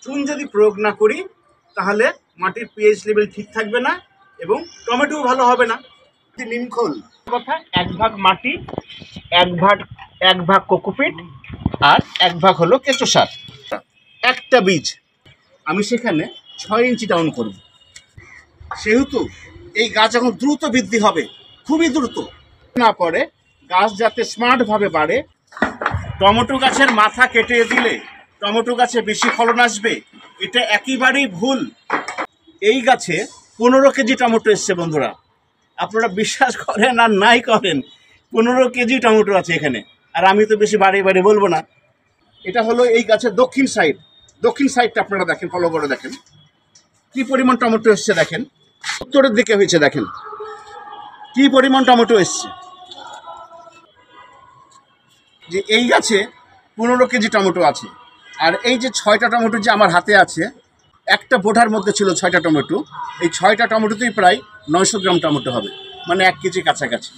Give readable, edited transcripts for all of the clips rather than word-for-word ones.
চুন যদি প্রয়োগ না করি তাহলে মাটির পিএইচ লেভেল ঠিক থাকবে না এবং টমেটো ভালো হবে না। নিমখোল কথা, 1 ভাগ মাটি, 1 ভাগ কোকোপিট আর 1 ভাগ হলো কেঁচো সার, একটা বীজ আমি সেখানে 6 ইঞ্চি ডাউন করব। সেহেতু এই গাছ এখন দ্রুত বৃদ্ধি হবে, খুবই দ্রুত না পড়ে, গাছ যাতে স্মার্টভাবে বাড়ে। টমেটো গাছের মাথা কেটে দিলে টমেটো গাছে বেশি ফলন আসবে, এটা একেবারেই ভুল। এই গাছে 15 কেজি টমেটো এসছে বন্ধুরা, আপনারা বিশ্বাস করেন আর নাই করেন, 15 কেজি টমেটো আছে এখানে। আর আমি তো বেশি বাড়িয়ে বলবো না। এটা হলো এই গাছের দক্ষিণ সাইডটা আপনারা দেখেন, ফলো করে দেখেন কি পরিমাণ টমেটো এসছে। দেখেন উত্তরের দিকে হয়েছে, দেখেন কি পরিমাণ টমেটো এসছে। যে এই গাছে 15 কেজি টমেটো আছে। আর এই যে 6টা টমেটো যে আমার হাতে আছে, একটা বোঝার মধ্যে ছিল 6টা টমেটো, এই 6টা টমেটোতেই প্রায় 900 গ্রাম টমেটো হবে, মানে 1 কেজি কাছাকাছি।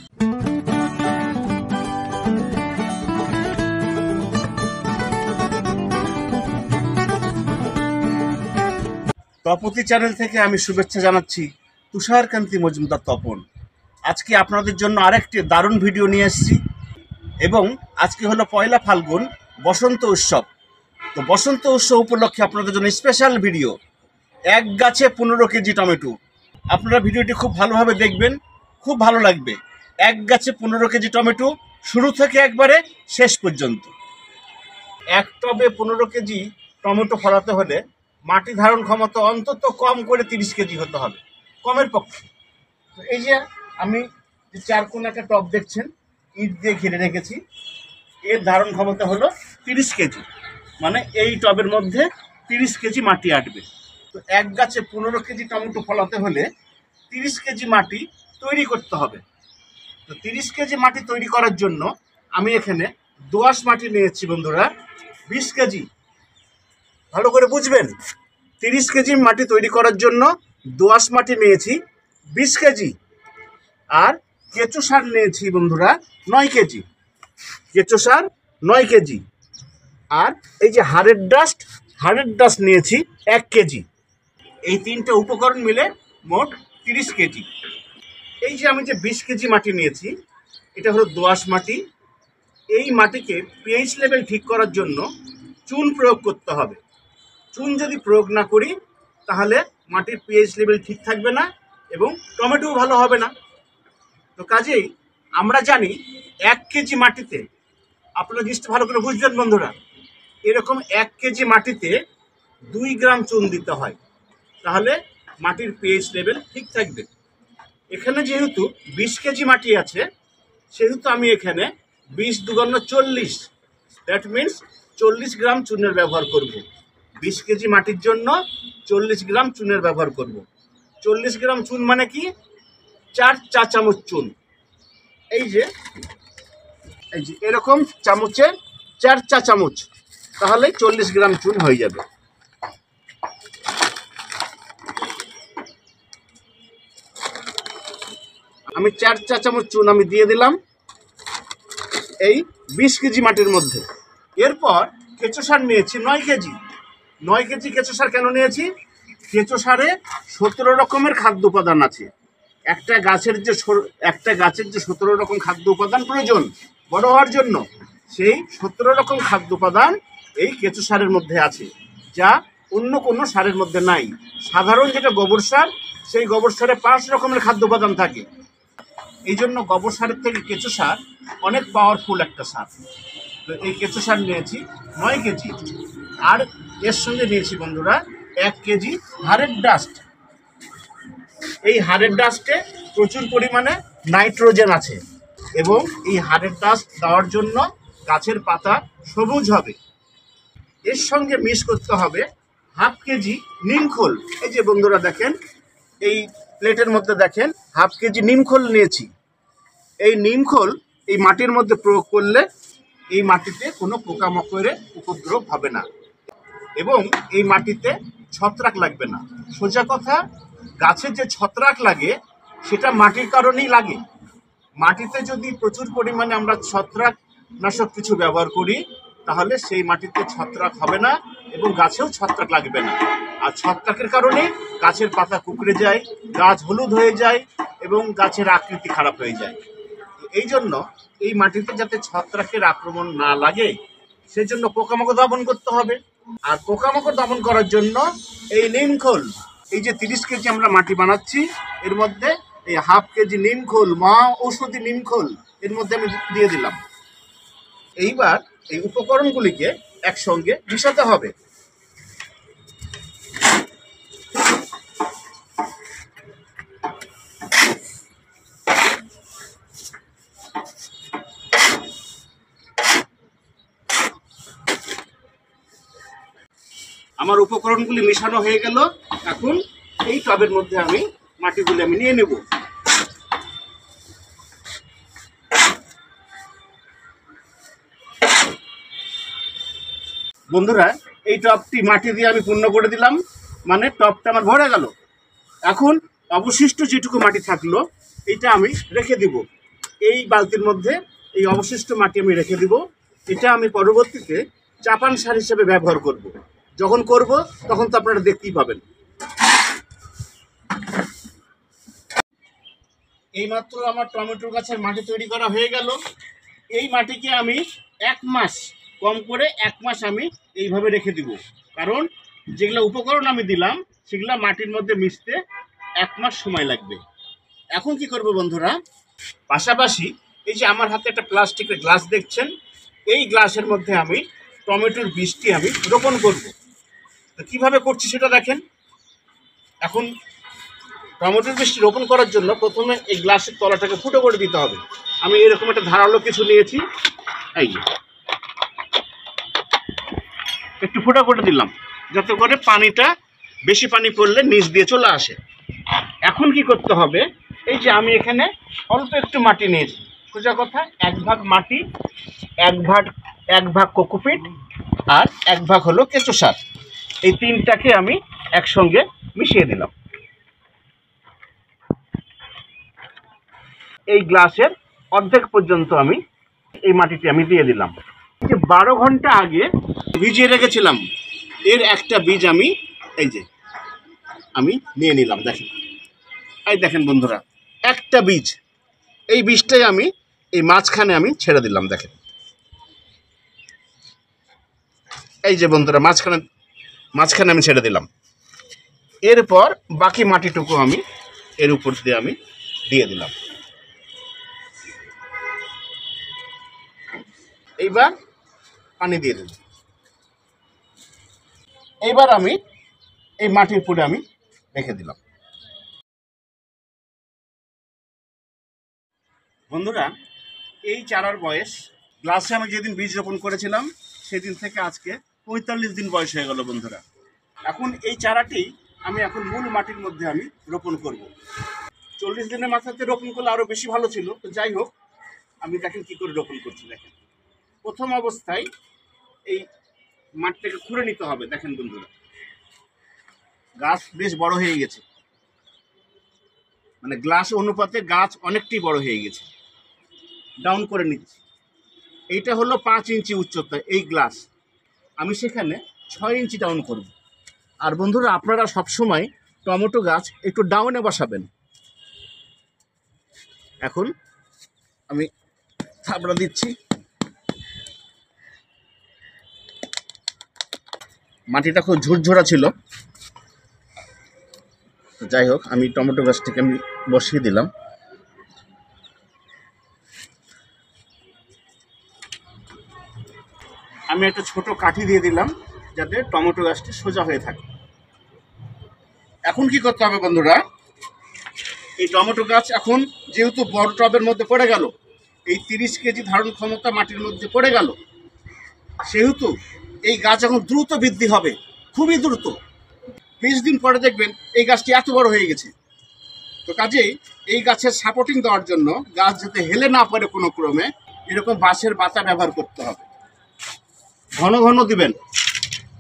তপতি চ্যানেল থেকে আমি শুভেচ্ছা জানাচ্ছি তুষারকান্তি মজুমদার তপন। আজকে আপনাদের জন্য আরেকটি দারুণ ভিডিও নিয়ে এসেছি এবং আজকে হলো 1 ফাল্গুন, বসন্ত উৎসব। তো বসন্ত উৎসব উপলক্ষে আপনাদের জন্য স্পেশাল ভিডিও, 1 গাছে 15 কেজি টমেটো। আপনারা ভিডিওটি খুব ভালোভাবে দেখবেন, খুব ভালো লাগবে। 1 গাছে 15 কেজি টমেটো, শুরু থেকে একবারে শেষ পর্যন্ত। 1 টবে 15 কেজি টমেটো ফলাতে হলে মাটি ধারণ ক্ষমতা অন্তত কম করে 30 কেজি হতে হবে, কমের পক্ষে। তো এই যে আমি যে 4 কোণ একটা টব দেখছেন, ইট দিয়ে ঘিরে রেখেছি, এর ধারণ ক্ষমতা হলো 30 কেজি, মানে এই টবের মধ্যে 30 কেজি মাটি আটবে। তো 1 গাছে 15 কেজি টমেটো ফলাতে হলে 30 কেজি মাটি তৈরি করতে হবে। তো 30 কেজি মাটি তৈরি করার জন্য আমি এখানে দোআঁশ মাটি নিয়েছি বন্ধুরা, 20 কেজি। ভালো করে বুঝবেন, 30 কেজি মাটি তৈরি করার জন্য দোআঁশ মাটি নিয়েছি 20 কেজি। আর কেঁচো সার নিয়েছি বন্ধুরা 9 কেজি, কেঁচো সার 9 কেজি। আর এই যে হাড়ের ডাস্ট নিয়েছি 1 কেজি। এই 3টে উপকরণ মিলে মোট 30 কেজি। এই যে আমি যে 20 কেজি মাটি নিয়েছি, এটা হলো দোআঁশ মাটি। এই মাটিকে পিএইচ লেভেল ঠিক করার জন্য চুন প্রয়োগ করতে হবে। চুন যদি প্রয়োগ না করি তাহলে মাটির পিএইচ লেভেল ঠিক থাকবে না এবং টমেটো ভালো হবে না। তো কাজেই আমরা জানি 1 কেজি মাটিতে, আপনারা জিনিসটা ভালো করে বুঝবেন বন্ধুরা, এরকম 1 কেজি মাটিতে 2 গ্রাম চুন দিতে হয়, তাহলে মাটির পিএইচ লেভেল ঠিক থাকবে। এখানে যেহেতু 20 কেজি মাটি আছে, সেহেতু আমি এখানে 20 দুগুণ 40, দ্যাট মিনস 40 গ্রাম চুনের ব্যবহার করব। 20 কেজি মাটির জন্য 40 গ্রাম চুনের ব্যবহার করব। 40 গ্রাম চুন মানে কি, 4 চা চামচ চুন। এই যে এরকম চামচে 4 চা চামচ, তাহলে 40 গ্রাম চুন হয়ে যাবে। আমি 4 চা চামচ চুন আমি দিয়ে দিলাম এই 20 কেজি মাটির মধ্যে। এরপর কেঁচো সার নিয়েছি 9 কেজি। 9 কেজি কেঁচো সার কেন নিয়েছি? কেঁচো সারে 17 রকমের খাদ্য উপাদান আছে। একটা গাছের যে 17 রকম খাদ্য উপাদান প্রয়োজন বড় হওয়ার জন্য, সেই 17 রকম খাদ্য উপাদান এই কেঁচো সারের মধ্যে আছে, যা অন্য কোনো সারের মধ্যে নাই। সাধারণ যেটা গোবর সার, সেই গোবর সারে 5 রকমের খাদ্য উপাদান থাকে। এই জন্য গোবর সারের থেকে কেঁচো সার অনেক পাওয়ারফুল একটা সার। তো এই কেঁচো সার নিয়েছি 9 কেজি। আর এর সঙ্গে নিয়েছি বন্ধুরা 1 কেজি হাড়ের ডাস্ট। এই হাড়ের ডাস্টে প্রচুর পরিমাণে নাইট্রোজেন আছে এবং এই হাড়ের ডাস্ট দেওয়ার জন্য গাছের পাতা সবুজ হবে। এর সঙ্গে মিক্স করতে হবে 1/2 কেজি নিমখোল। এই যে বন্ধুরা দেখেন, এই প্লেটের মধ্যে দেখেন 1/2 কেজি নিমখোল নিয়েছি। এই নিমখোল এই মাটির মধ্যে প্রয়োগ করলে এই মাটিতে কোনো পোকামাকড়ের উপদ্রব হবে না এবং এই মাটিতে ছত্রাক লাগবে না। সোজা কথা, গাছের যে ছত্রাক লাগে সেটা মাটির কারণেই লাগে। মাটিতে যদি প্রচুর পরিমাণে আমরা ছত্রাকনাশক কিছু ব্যবহার করি, তাহলে সেই মাটিতে ছত্রাক হবে না এবং গাছেও ছত্রাক লাগবে না। আর ছত্রাকের কারণে গাছের পাতা কুঁকড়ে যায়, গাছ হলুদ হয়ে যায় এবং গাছের আকৃতি খারাপ হয়ে যায়। এই জন্য এই মাটিতে যাতে ছত্রাকের আক্রমণ না লাগে সেজন্য পোকামাকড় দমন করতে হবে। আর পোকামাকড় দমন করার জন্য এই নিমখোল, এই যে 30 কেজি আমরা মাটি বানাচ্ছি, এর মধ্যে এই হাফ কেজি নিমখোল, মহা ঔষধি নিমখোল এর মধ্যে আমি দিয়ে দিলাম। এইবার এই উপকরণগুলিকে একসঙ্গে মিশাতে হবে। আমার উপকরণগুলি মেশানো হয়ে গেল। এখন এই টবের মধ্যে আমি মাটিগুলি আমি নিয়ে নেব। বন্ধুরা, এই টবটি মাটি দিয়ে আমি পূর্ণ করে দিলাম, মানে টবটা আমার ভরে গেল। এখন অবশিষ্ট যেটুকু মাটি থাকলো এটা আমি রেখে দিব এই বালতির মধ্যে। এই অবশিষ্ট মাটি আমি রেখে দিব। এটা আমি পরবর্তীতে চাপান সার হিসেবে ব্যবহার করব। যখন করব তখন তো আপনারা দেখতেই পাবেন। এইমাত্র আমার টমেটো গাছের মাটি তৈরি করা হয়ে গেল। এই মাটিকে আমি 1 মাস, কম করে 1 মাস আমি এইভাবে রেখে দিব, কারণ যেগুলো উপকরণ আমি দিলাম সেগুলো মাটির মধ্যে মিশতে 1 মাস সময় লাগবে। এখন কি করব বন্ধুরা, পাশাপাশি এই যে আমার হাতে একটা প্লাস্টিকের গ্লাস দেখছেন, এই গ্লাসের মধ্যে আমি টমেটোর বীজটি আমি রোপণ করব। তো কীভাবে করছি সেটা দেখেন। এখন টমেটোর বীজটি রোপণ করার জন্য প্রথমে এই গ্লাসের তলাটাকে ফুটো করে দিতে হবে। আমি এরকম একটা ধারালো কিছু নিয়েছি, এই যে একটু ফুটো করে দিলাম যাতে করে পানিটা, বেশি পানি পড়লে নিচ দিয়ে চলে আসে। এখন কি করতে হবে, এই যে আমি এখানে অল্প একটু মাটি নিয়েছি, সোজা কথা 1 ভাগ মাটি, 1 ভাগ কোকোপিট আর 1 ভাগ হলো কেঁচো সার। এই তিনটাকে আমি একসঙ্গে মিশিয়ে দিলাম। এই গ্লাসের অর্ধেক পর্যন্ত আমি এই মাটিটি আমি দিয়ে দিলাম। যে 12 ঘন্টা আগে ভিজিয়ে রেখেছিলাম এর একটা বীজ আমি এই যে আমি নিয়ে নিলাম। দেখেন, এই দেখেন বন্ধুরা, একটা বীজ, এই বীজটাই আমি এই মাঝখানে আমি ছেড়ে দিলাম। দেখেন, এই যে বন্ধুরা, মাঝখানে আমি ছেড়ে দিলাম। এরপর বাকি মাটিটুকু আমি এর উপর দিয়ে আমি দিয়ে দিলাম। এইবার পানি দিয়ে দিলাম। এইবার আমি এই মাটির উপরে আমি রেখে দিলাম। বন্ধুরা, এই চারার বয়স, গ্লাসে আমি যেদিন বীজ রোপণ করেছিলাম সেদিন থেকে আজকে 45 দিন বয়স হয়ে গেল বন্ধুরা। এখন এই চারাটি আমি এখন মূল মাটির মধ্যে আমি রোপণ করব। 40 দিনের মাথাতে রোপণ করলে আরও বেশি ভালো ছিল। তো যাই হোক, আমি দেখেন কী করে রোপণ করছি। দেখেন, প্রথম অবস্থায় এই মাটিটাকে খুঁড়ে নিতে হবে। দেখেন বন্ধুরা, গাছ বেশ বড় হয়ে গেছে, মানে গ্লাস অনুপাতে গাছ অনেকটাই বড় হয়ে গেছে। ডাউন করে নিচ্ছি। এইটা হলো 5 ইঞ্চি উচ্চতা এই গ্লাস, আমি সেখানে 6 ইঞ্চি ডাউন করব। আর বন্ধুরা, আপনারা সবসময় টমেটো গাছ একটু ডাউনে বসাবেন। এখন আমি থাবড়া দিচ্ছি। মাটিটা খুব ঝুরঝোরা ছিল। যাই হোক, আমি টমেটো গাছটিকে আমি বসিয়ে দিলাম। আমি একটা ছোট কাঠি দিয়ে দিলাম যাতে টমেটো গাছটি সোজা হয়ে থাকে। এখন কি করতে হবে বন্ধুরা, এই টমেটো গাছ এখন যেহেতু বড় টবের মধ্যে পড়ে গেল, এই 30 কেজি ধারণ ক্ষমতা মাটির মধ্যে পড়ে গেল, সেহেতু এই গাছ এখন দ্রুত বৃদ্ধি হবে, খুবই দ্রুত। 20 দিন পরে দেখবেন এই গাছটি এত বড় হয়ে গেছে। তো কাজেই এই গাছের সাপোর্টিং দেওয়ার জন্য, গাছ যাতে হেলে না পড়ে কোনো ক্রমে, এরকম বাঁশের পাতা ব্যবহার করতে হবে। ঘন ঘন দিবেন,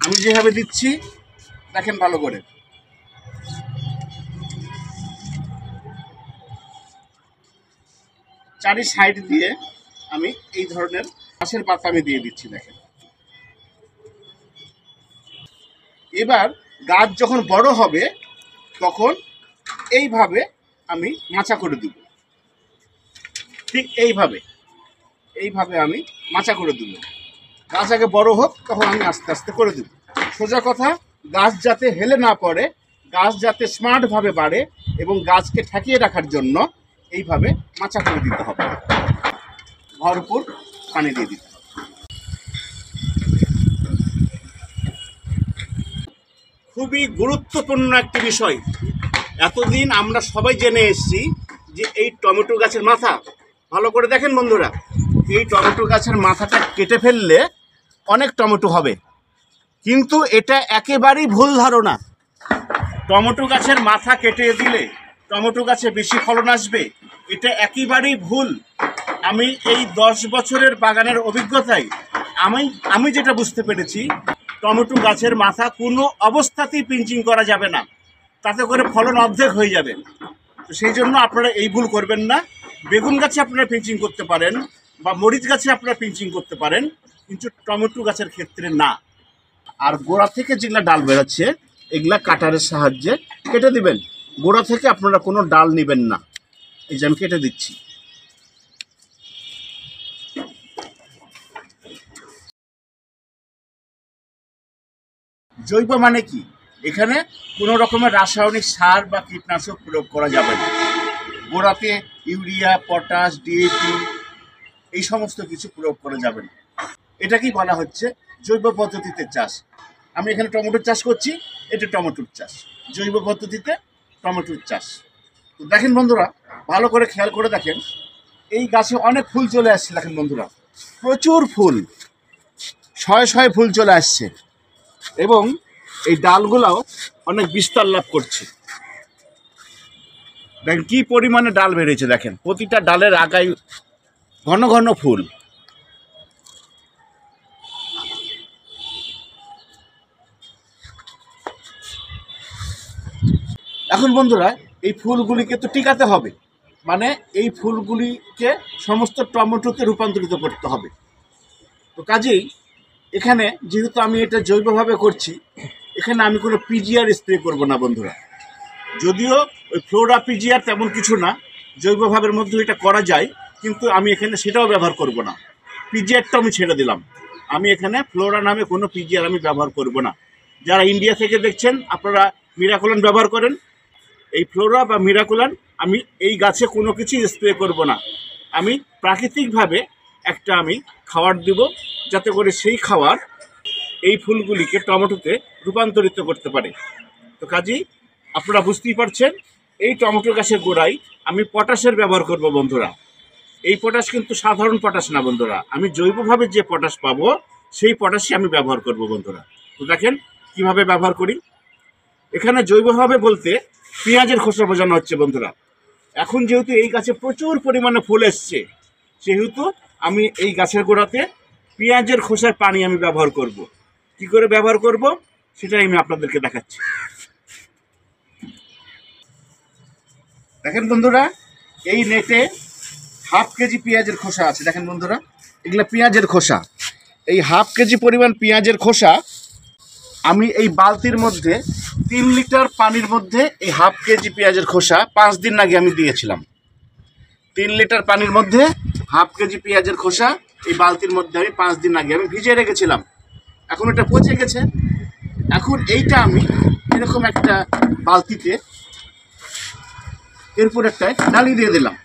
আমি যেভাবে দিচ্ছি দেখেন ভালো করে। চারি সাইড দিয়ে আমি এই ধরনের বাঁশের পাতা আমি দিয়ে দিচ্ছি। দেখেন, এবার গাছ যখন বড় হবে তখন এইভাবে আমি মাচা করে দিব, ঠিক এইভাবে আমি মাচা করে দিব। গাছ আগে বড় হোক তখন আমি আস্তে আস্তে করে দেব। সোজা কথা, গাছ যাতে হেলে না পড়ে, গাছ যাতে স্মার্টভাবে বাড়ে এবং গাছকে ঠেকিয়ে রাখার জন্য এইভাবে মাচা করে দিতে হবে, ভরপুর পানি দিয়ে দিতে হবে। খুবই গুরুত্বপূর্ণ একটি বিষয়। এতদিন আমরা সবাই জেনে এসেছি যে এই টমেটো গাছের মাথা, ভালো করে দেখেন বন্ধুরা, এই টমেটো গাছের মাথাটা কেটে ফেললে অনেক টমেটো হবে, কিন্তু এটা একেবারেই ভুল ধারণা। টমেটো গাছের মাথা কেটে দিলে টমেটো গাছে বেশি ফলন আসবে, এটা একেবারেই ভুল। আমি এই 10 বছরের বাগানের অভিজ্ঞতায় আমি যেটা বুঝতে পেরেছি, টমেটো গাছের মাথা কোনো অবস্থাতেই পিঞ্চিং করা যাবে না, তাতে করে ফলন অর্ধেক হয়ে যাবে। তো সেই জন্য আপনারা এই ভুল করবেন না। বেগুন গাছে আপনারা পিঞ্চিং করতে পারেন বা মরিচ গাছে আপনারা পিঞ্চিং করতে পারেন, কিন্তু টমেটো গাছের ক্ষেত্রে না। আর গোড়া থেকে যেগুলা ডাল বেরোচ্ছে এগুলা কাটারের সাহায্যে কেটে দিবেন। গোড়া থেকে আপনারা কোনো ডাল নেবেন না। এই যে আমি কেটে দিচ্ছি। জৈব মানে কি? এখানে কোনো রকমের রাসায়নিক সার বা কীটনাশক প্রয়োগ করা যাবে না। গোড়াতে ইউরিয়া, পটাশ, ডিএপি এই সমস্ত কিছু প্রয়োগ করা যাবে না। এটাকেই বলা হচ্ছে জৈব পদ্ধতিতে চাষ। আমি এখানে টমেটোর চাষ করছি, এটা টমেটোর চাষ, জৈব পদ্ধতিতে টমেটোর চাষ। তো দেখেন বন্ধুরা, ভালো করে খেয়াল করে দেখেন, এই গাছে অনেক ফুল চলে আসছে। দেখেন বন্ধুরা, প্রচুর ফুল, শয়ে ফুল চলে আসছে এবং এই ডালগুলাও অনেক বিস্তার লাভ করছে। দেখেন কি পরিমাণে ডাল বেরিয়েছে, দেখেন প্রতিটা ডালের আগায় ঘন ঘন ফুল। এখন বন্ধুরা, এই ফুলগুলিকে তো টিকাতে হবে, মানে এই ফুলগুলিকে সমস্ত টমেটোতে রূপান্তরিত করতে হবে। তো কাজেই এখানে যেহেতু আমি এটা জৈবভাবে করছি, এখানে আমি কোনো পিজিআর স্প্রে করব না বন্ধুরা। যদিও ওই ফ্লোরা পিজিআর তেমন কিছু না, জৈবভাবের মধ্যে এটা করা যায়, কিন্তু আমি এখানে সেটাও ব্যবহার করব না। পিজিআরটা আমি ছেড়ে দিলাম। আমি এখানে ফ্লোরা নামে কোনো পিজিআর আমি ব্যবহার করব না। যারা ইন্ডিয়া থেকে দেখছেন আপনারা মিরাকুলান ব্যবহার করেন। এই ফ্লোরা বা মিরাকুলান আমি এই গাছে কোনো কিছু স্প্রে করব না। আমি প্রাকৃতিকভাবে একটা আমি খাবার দিব, যাতে করে সেই খাবার এই ফুলগুলিকে টমেটোতে রূপান্তরিত করতে পারে। তো কাজেই আপনারা বুঝতেই পারছেন, এই টমেটো গাছের গোড়ায় আমি পটাশের ব্যবহার করব বন্ধুরা। এই পটাশ কিন্তু সাধারণ পটাশ না বন্ধুরা, আমি জৈবভাবে যে পটাশ পাবো সেই পটাশই আমি ব্যবহার করব বন্ধুরা। তো দেখেন কিভাবে ব্যবহার করি। এখানে জৈবভাবে বলতে পেঁয়াজের খোসা বোঝানো হচ্ছে বন্ধুরা। এখন যেহেতু এই গাছে প্রচুর পরিমাণে ফুল এসছে, সেহেতু আমি এই গাছের গোড়াতে পেঁয়াজের খোসার পানি আমি ব্যবহার করব। কি করে ব্যবহার করব সেটাই আমি আপনাদেরকে দেখাচ্ছি। দেখেন বন্ধুরা, এই নেটে হাফ কেজি পেঁয়াজের খোসা আছে। দেখেন বন্ধুরা, এগুলো পেঁয়াজের খোসা। এই হাফ কেজি পরিমাণ পেঁয়াজের খোসা আমি এই বালতির মধ্যে 3 লিটার পানির মধ্যে এই হাফ কেজি পেঁয়াজের খোসা 5 দিন আগে আমি দিয়েছিলাম। 3 লিটার পানির মধ্যে হাফ কেজি পেঁয়াজের খোসা এই বালতির মধ্যে আমি 5 দিন আগে আমি ভিজিয়ে রেখেছিলাম। এখন এটা পচে গেছে। এখন এইটা আমি এরকম একটা বালতিতে এরপর একটা ডালি দিয়ে দিলাম।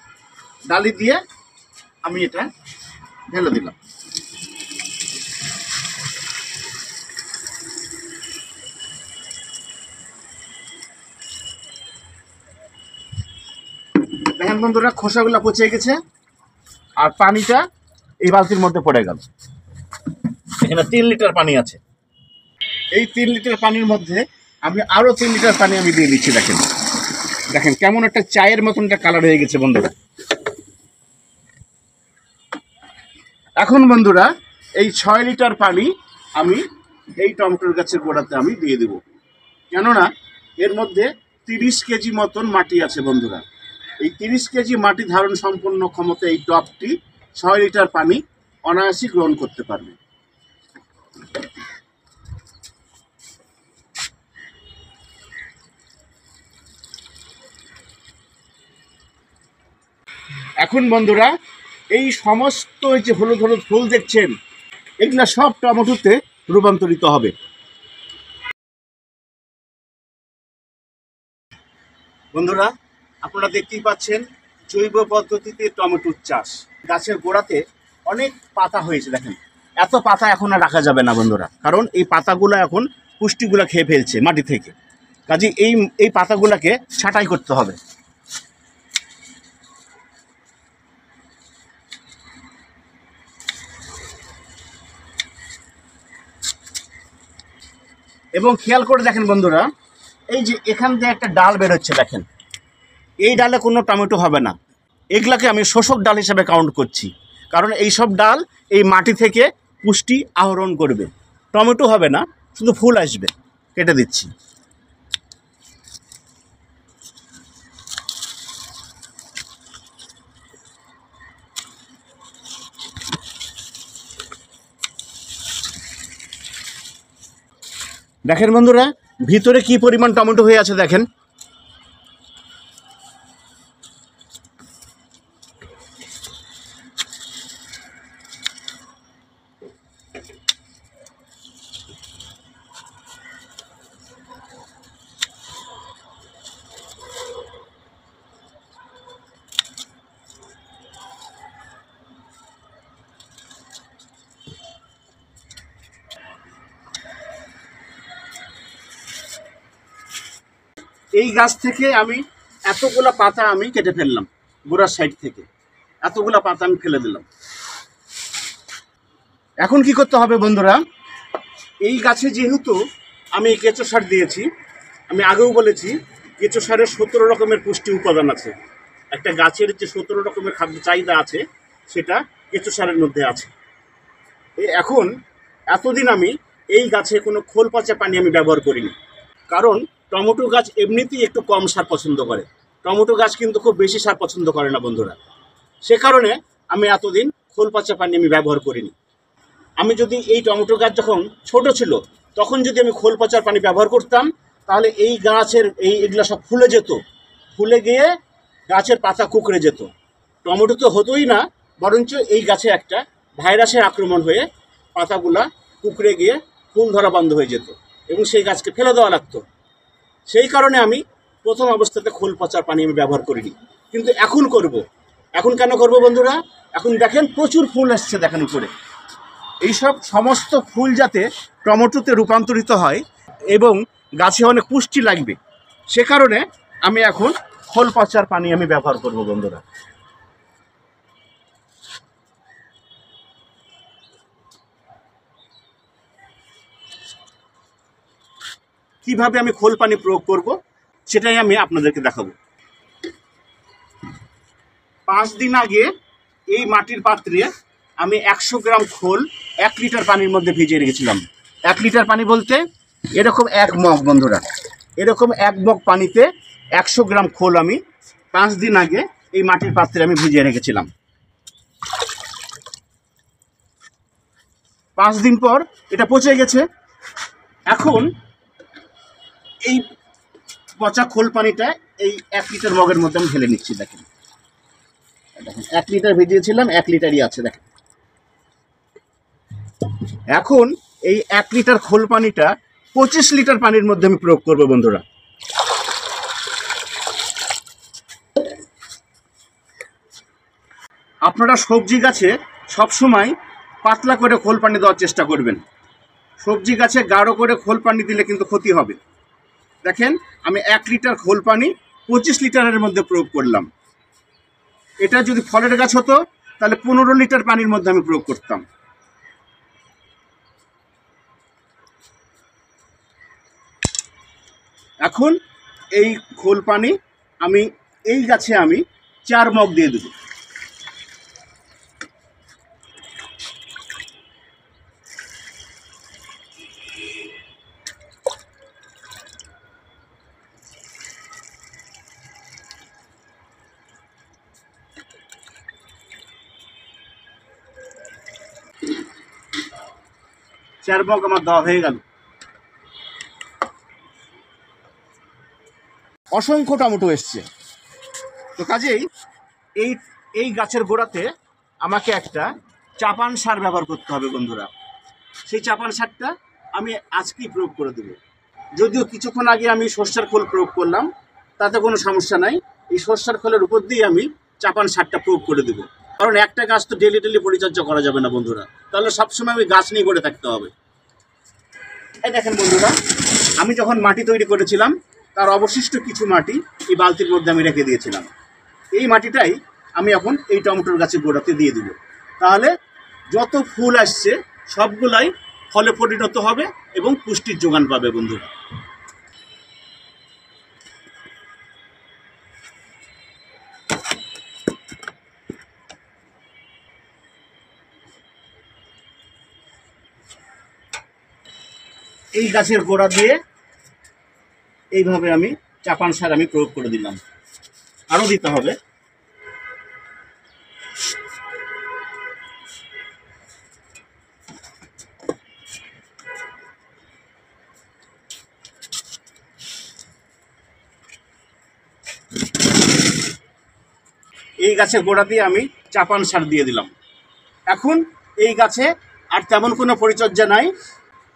ডালি দিয়ে আমি এটা ঢেলে দিলাম। দেখেন বন্ধুরা, খোসাগুলো পচে গেছে আর পানিটা এই বালতির মধ্যে পড়ে গেল। এখানে 3 লিটার পানি আছে। এই 3 লিটার পানির মধ্যে আমি আরও 3 লিটার পানি আমি দিয়ে দিচ্ছি। দেখেন দেখেন কেমন একটা চায়ের মতন একটা কালার হয়ে গেছে বন্ধুরা। এখন বন্ধুরা, এই 6 লিটার পানি আমি এই টমেটোর গাছের গোড়াতে আমি দিয়ে দেব, কেননা এর মধ্যে 30 কেজি মতন মাটি আছে বন্ধুরা। এই 30 কেজি মাটি ধারণ সম্পন্ন ক্ষমতা এই টবটি 6 লিটার পানি অনায়াসই গ্রহণ করতে পারবে। এখন বন্ধুরা এই সমস্ত যে হলুদ হলুদ ফুল দেখছেন, এগুলা সব টমেটোতে রূপান্তরিত হবে। বন্ধুরা, আপনারা দেখতেই পাচ্ছেন জৈব পদ্ধতিতে টমেটোর চাষ। গাছের গোড়াতে অনেক পাতা হয়েছে, দেখেন এত পাতা এখন আর রাখা যাবে না বন্ধুরা, কারণ এই পাতাগুলো এখন পুষ্টিগুলো খেয়ে ফেলছে মাটি থেকে। কাজে এই পাতাগুলোকে ছাঁটাই করতে হবে। এবং খেয়াল করে দেখেন বন্ধুরা, এই যে এখান থেকে একটা ডাল বেরোচ্ছে, দেখেন এই ডালে কোনো টমেটো হবে না। এগুলাকে আমি শোষক ডাল হিসেবে কাউন্ট করছি, কারণ এই সব ডাল এই মাটি থেকে পুষ্টি আহরণ করবে। টমেটো হবে না, শুধু ফুল আসবে। কেটে দিচ্ছি। দেখেন বন্ধুরা, ভিতরে কি পরিমাণ টমেটো হয়ে আছে দেখেন। এই গাছ থেকে আমি এতগুলা পাতা আমি কেটে ফেললাম, গোড়ার সাইড থেকে এতগুলা পাতা আমি ফেলে দিলাম। এখন কি করতে হবে বন্ধুরা, এই গাছে যেহেতু আমি কেঁচো সার দিয়েছি, আমি আগেও বলেছি কেঁচো সারের 17 রকমের পুষ্টি উপাদান আছে। একটা গাছের যে 17 রকমের খাদ্য চাহিদা আছে, সেটা কেঁচো সারের মধ্যে আছে। এখন এতদিন আমি এই গাছে কোনো খোল পচা পানি আমি ব্যবহার করিনি, কারণ টমেটো গাছ এমনিতেই একটু কম সার পছন্দ করে। টমেটো গাছ কিন্তু খুব বেশি সার পছন্দ করে না বন্ধুরা। সে কারণে আমি এতদিন খোল পচা পানি আমি ব্যবহার করিনি। আমি যদি এই টমেটো গাছ যখন ছোট ছিল তখন যদি আমি খোল পচার পানি ব্যবহার করতাম, তাহলে এই গাছের এগুলা সব ফুলে যেত, ফুলে গিয়ে গাছের পাতা কুঁকড়ে যেত। টমেটো তো হতোই না, বরঞ্চ এই গাছে একটা ভাইরাসের আক্রমণ হয়ে পাতাগুলা কুঁকড়ে গিয়ে ফুল ধরা বন্ধ হয়ে যেত এবং সেই গাছকে ফেলে দেওয়া লাগতো। সেই কারণে আমি প্রথম অবস্থাতে খোল পচার পানি আমি ব্যবহার করিনি, কিন্তু এখন করব। এখন কেন করব বন্ধুরা, এখন দেখেন প্রচুর ফুল আসছে দেখেন উপরে। এইসব সমস্ত ফুল যাতে টমেটোতে রূপান্তরিত হয় এবং গাছে অনেক পুষ্টি লাগবে, সে কারণে আমি এখন খোল পচার পানি আমি ব্যবহার করব বন্ধুরা। কিভাবে আমি খোল পানি প্রয়োগ করব সেটাই আমি আপনাদেরকে দেখাবো। 5 দিন আগে এই মাটির পাত্রে আমি 100 গ্রাম খোল 1 লিটার পানির মধ্যে ভিজিয়ে রেখেছিলাম। 1 লিটার পানি বলতে এরকম 1 মগ বন্ধুরা, এরকম 1 মগ পানিতে 100 গ্রাম খোল আমি 5 দিন আগে এই মাটির পাত্রে আমি ভিজিয়ে রেখেছিলাম। 5 দিন পর এটা পচে গেছে। এখন এই পচা খোল পানিটা এই 1 লিটার মগের মধ্যে আমি ঢেলে নিচ্ছি। দেখেন 1 লিটার ভিজিয়েছিলাম, 1 লিটারই আছে দেখেন। এখন এই 1 লিটার খোল পানিটা 25 লিটার পানির মধ্যে আমি প্রয়োগ করব বন্ধুরা। আপনারা সবজি গাছে সবসময় পাতলা করে খোল পানি দেওয়ার চেষ্টা করবেন। সবজি গাছে গাঢ় করে খোল পানি দিলে কিন্তু ক্ষতি হবে। দেখেন আমি 1 লিটার খোল পানি 25 লিটারের মধ্যে প্রয়োগ করলাম। এটা যদি ফলের গাছ হতো তাহলে 15 লিটার পানির মধ্যে আমি প্রয়োগ করতাম। এখন এই খোল পানি আমি এই গাছে আমি 4 মগ দিয়ে দেব। চার মগ আমার দেওয়া হয়ে গেল। অসংখ্য টমেটো এসছে, তো কাজেই এই এই গাছের গোড়াতে আমাকে একটা চাপান সার ব্যবহার করতে হবে বন্ধুরা। সেই চাপান সারটা আমি আজকেই প্রয়োগ করে দেব। যদিও কিছুক্ষণ আগে আমি সর্ষের খোল প্রয়োগ করলাম, তাতে কোনো সমস্যা নাই। এই সর্ষের খোলের উপর দিয়ে আমি চাপান সারটা প্রয়োগ করে দেবো, কারণ একটা গাছ তো ডেলি পরিচর্যা করা যাবে না বন্ধুরা, তাহলে সবসময় আমি গাছ নিয়ে পড়ে থাকতে হবে। এই দেখেন বন্ধুরা, আমি যখন মাটি তৈরি করেছিলাম তার অবশিষ্ট কিছু মাটি এই বালতির মধ্যে আমি রেখে দিয়েছিলাম। এই মাটিটাই আমি এখন এই টমেটোর গাছের গোড়াতে দিয়ে দিব। তাহলে যত ফুল আসছে সবগুলাই ফলে পরিণত হবে এবং পুষ্টির যোগান পাবে বন্ধুরা। এই গাছের গোড়া দিয়ে এইভাবে আমি চাপান সার আমি প্রয়োগ করে দিলাম, আরও দিতে হবে। এই গাছের গোড়া দিয়ে আমি চাপান সার দিয়ে দিলাম। এখন এই গাছে আর তেমন কোনো পরিচর্যা নাই,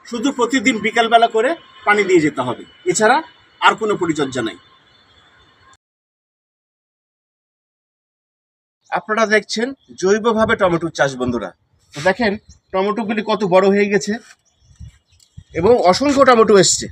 শুধু প্রতিদিন বিকালবেলা করে পানি দিয়ে যেতে হবে, এছাড়া আর কোনো পরিচর্যা নাই। আপনারা দেখছেন জৈবভাবে টমেটোর চাষ বন্ধুরা। দেখেন টমেটোগুলি কত বড় হয়ে গেছে এবং অসংখ্য টমেটো এসছে।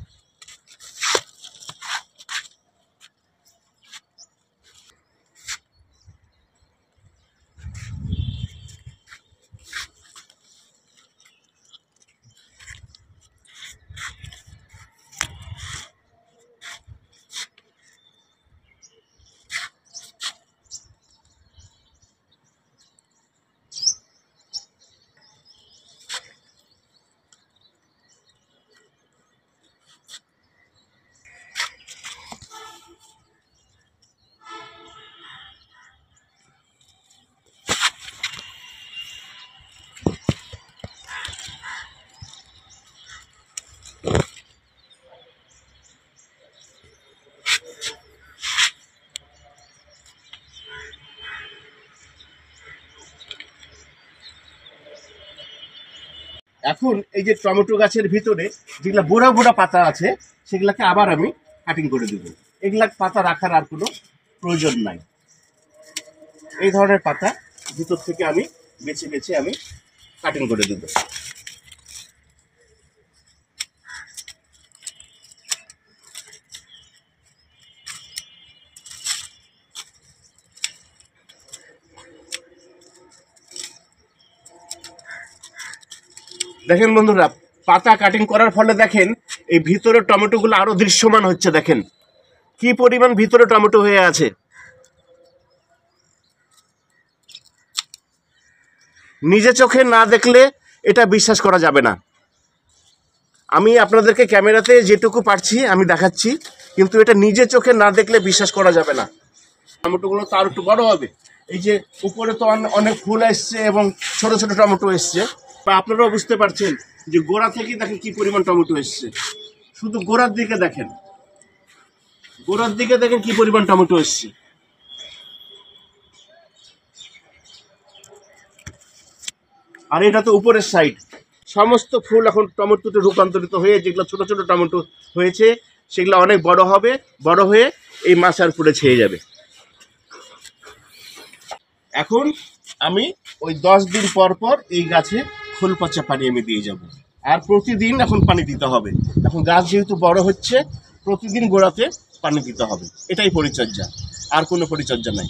এখন এই যে টমেটো গাছের ভিতরে যেগুলো বোড়া বোড়া পাতা আছে সেগুলাকে আবার আমি কাটিং করে দেব। এগুলা পাতা রাখার আর কোনো প্রয়োজন নাই। এই ধরনের পাতা ভিতর থেকে আমি বেছে বেছে আমি কাটিং করে দেব। দেখেন বন্ধুরা, পাতা কাটিং করার ফলে দেখেন এই ভিতরের টমেটোগুলো আরো দৃশ্যমান হচ্ছে। দেখেন কি পরিমাণ ভিতরে টমেটো হয়ে আছে। নিজে চোখে না দেখলে এটা বিশ্বাস করা যাবে না। আমি আপনাদেরকে ক্যামেরাতে যেটুকু পারছি আমি দেখাচ্ছি, কিন্তু এটা নিজে চোখে না দেখলে বিশ্বাস করা যাবে না। টমেটোগুলো তো আরো একটু বড় হবে। এই যে উপরে তো অনেক ফুল এসছে এবং ছোট ছোট টমেটো এসছে, বা আপনারাও বুঝতে পারছেন যে গোড়া থেকে দেখেন কি পরিমাণ টমেটো এসছে। শুধু গোড়ার দিকে দেখেন, গোড়ার দিকে দেখেন কি পরিমাণ টমেটো এসছে। আর এটা তো উপরের সাইড, সমস্ত ফুল এখন টমেটোতে রূপান্তরিত হয়ে যেগুলো ছোট ছোট টমেটো হয়েছে সেগুলো অনেক বড় হবে, বড় হয়ে এই মাচার ফুলে ছেয়ে যাবে। এখন আমি ওই 10 দিন পর পর এই গাছে খোল পচা পানি আমি দিয়ে যাব। আর প্রতিদিন এখন পানি দিতে হবে। এখন গাছ যেহেতু বড় হচ্ছে, প্রতিদিন গোড়াতে পানি দিতে হবে। এটাই পরিচর্যা, আর কোনো পরিচর্যা নাই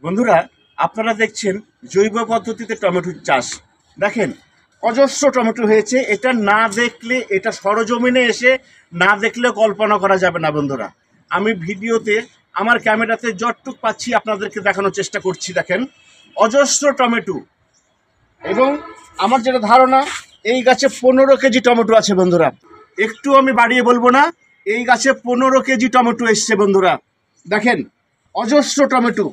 বন্ধুরা। আপনারা দেখছেন জৈব পদ্ধতিতে টমেটোর চাষ। দেখেন অজস্র টমেটো হয়েছে। এটা না দেখলে, এটা সরজমিনে এসে না দেখলে কল্পনা করা যাবে না বন্ধুরা। আমি ভিডিওতে আমার ক্যামেরাতে যতটুক পাচ্ছি আপনাদেরকে দেখানোর চেষ্টা করছি। দেখেন অজস্র টমেটো, এবং আমার যেটা ধারণা এই গাছে 15 কেজি টমেটো আছে বন্ধুরা। একটু আমি বাড়িয়ে বলবো না, এই গাছে 15 কেজি টমেটো এসছে বন্ধুরা। দেখেন অজস্র টমেটো।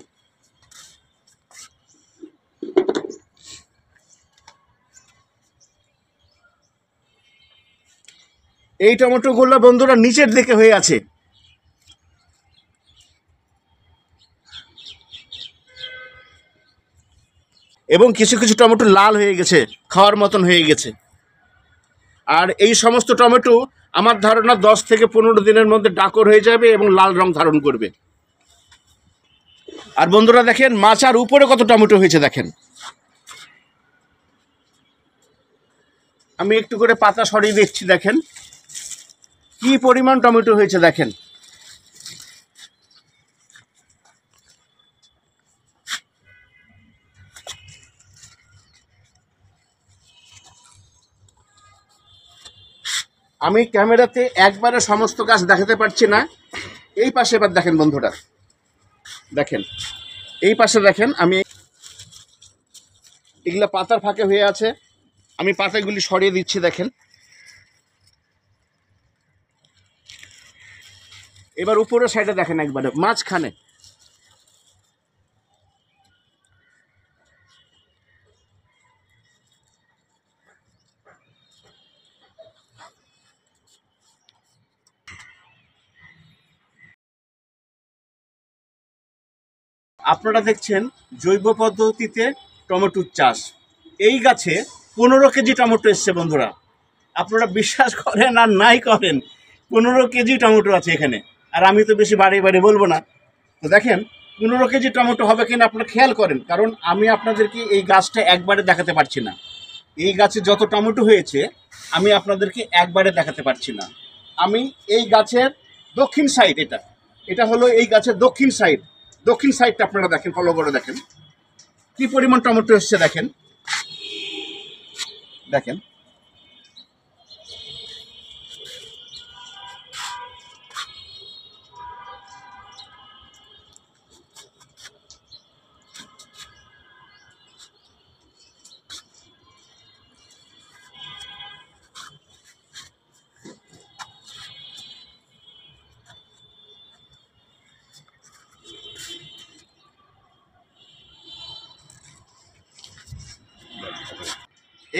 এই টমেটোগুলো বন্ধুরা নিচের দিকে হয়ে আছে। এবং কিছু কিছু টমেটো লাল হয়ে গেছে, খাওয়ার মতন হয়ে গেছে। আর এই সমস্ত টমেটো আমার ধারণা 10 থেকে 15 দিনের মধ্যে ডাকর হয়ে যাবে এবং লাল রং ধারণ করবে। আর বন্ধুরা দেখেন মাচার উপরে কত টমেটো হয়েছে দেখেন। আমি একটু করে পাতা সরিয়ে দিচ্ছি, দেখেন কি পরিমাণ টমেটো হয়েছে দেখেন। আমি ক্যামেরাতে একবারে সমস্ত গাছ দেখাতে পারছি না। এই পাশে এবার দেখেন বন্ধুরা, দেখেন এই পাশে দেখেন, আমি এগুলা পাতার ফাঁকে হয়ে আছে, আমি পাতাগুলি সরিয়ে দিচ্ছি দেখেন। এবার উপরের সাইডে দেখেন একবারে মাঝখানে। আপনারা দেখছেন জৈব পদ্ধতিতে টমেটোর চাষ। এই গাছে 15 কেজি টমেটো এসছে বন্ধুরা। আপনারা বিশ্বাস করেন আর নাই করেন, 15 কেজি টমেটো আছে এখানে। আর আমি তো বেশি বাড়িয়ে বাড়িয়ে বলবো না। তো দেখেন 15 কেজি টমেটো হবে কিনা আপনারা খেয়াল করেন, কারণ আমি আপনাদেরকে এই গাছটা একবারে দেখাতে পারছি না। এই গাছে যত টমেটো হয়েছে আমি আপনাদেরকে একবারে দেখাতে পারছি না। আমি এই গাছের দক্ষিণ সাইড, এটা হলো এই গাছের দক্ষিণ সাইডটা আপনারা দেখেন, ফলো করে দেখেন কি পরিমাণ টমেটো এসছে দেখেন। দেখেন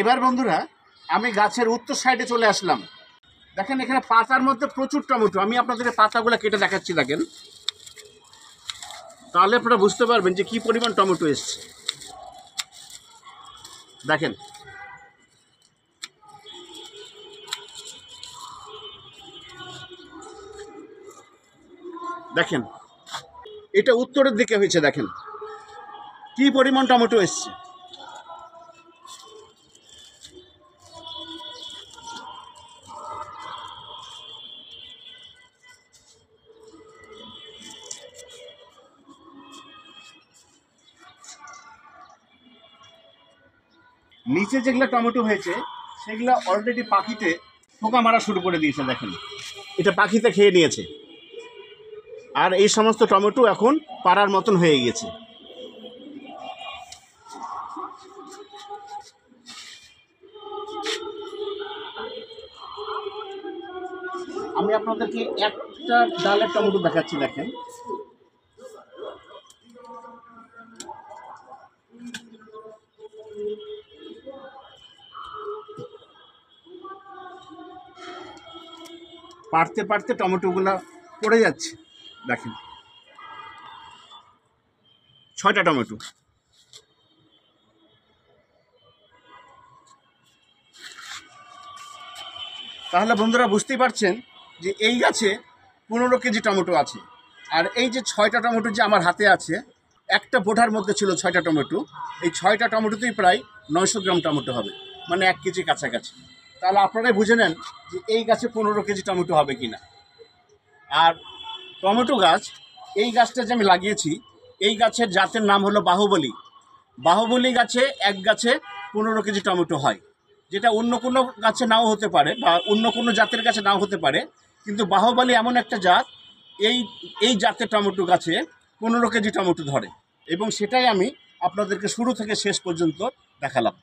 এবার বন্ধুরা আমি গাছের উত্তর সাইডে চলে আসলাম। দেখেন এখানে পাতার মধ্যে প্রচুর টমেটো। আমি আপনাদের পাতাগুলো কেটে দেখাচ্ছি দেখেন, তাহলে আপনারা বুঝতে পারবেন যে কি পরিমাণ টমেটো এসছে। দেখেন দেখেন এটা উত্তরের দিকে হয়েছে, দেখেন কি পরিমাণ টমেটো এসছে। নিচে যেগুলো টমেটো হয়েছে সেগুলো অলরেডি পাখিতে পোকা মারা শুরু করে দিয়েছে, দেখেন এটা পাখিতে খেয়ে নিয়েছে। আর এই সমস্ত টমেটো এখন পাড়ার মতন হয়ে গেছে। আমি আপনাদেরকে একটা ডালের টমেটো দেখাচ্ছি দেখেন। পাড়তে পাড়তে টমেটোগুলো পড়ে যাচ্ছে দেখেন। 6টা টমেটো। তাহলে বন্ধুরা বুঝতেই পারছেন যে এই গাছে 15 কেজি টমেটো আছে। আর এই যে 6টা টমেটো যে আমার হাতে আছে, একটা বোঠার মধ্যে ছিল 6টা টমেটো। এই 6টা টমেটোতেই প্রায় 900 গ্রাম টমেটো হবে, মানে 1 কেজি কাছাকাছি। তাহলে আপনারাই বুঝে নেন যে এই গাছে 15 কেজি টমেটো হবে কিনা। আর টমেটো গাছ, এই গাছটা যে আমি লাগিয়েছি, এই গাছের জাতের নাম হলো বাহুবলী। বাহুবলী গাছে এক গাছে 15 কেজি টমেটো হয়, যেটা অন্য কোনো গাছে নাও হতে পারে বা অন্য কোনো জাতের গাছে নাও হতে পারে, কিন্তু বাহুবলী এমন একটা জাত, এই জাতের টমেটো গাছে 15 কেজি টমেটো ধরে। এবং সেটাই আমি আপনাদেরকে শুরু থেকে শেষ পর্যন্ত দেখালাম।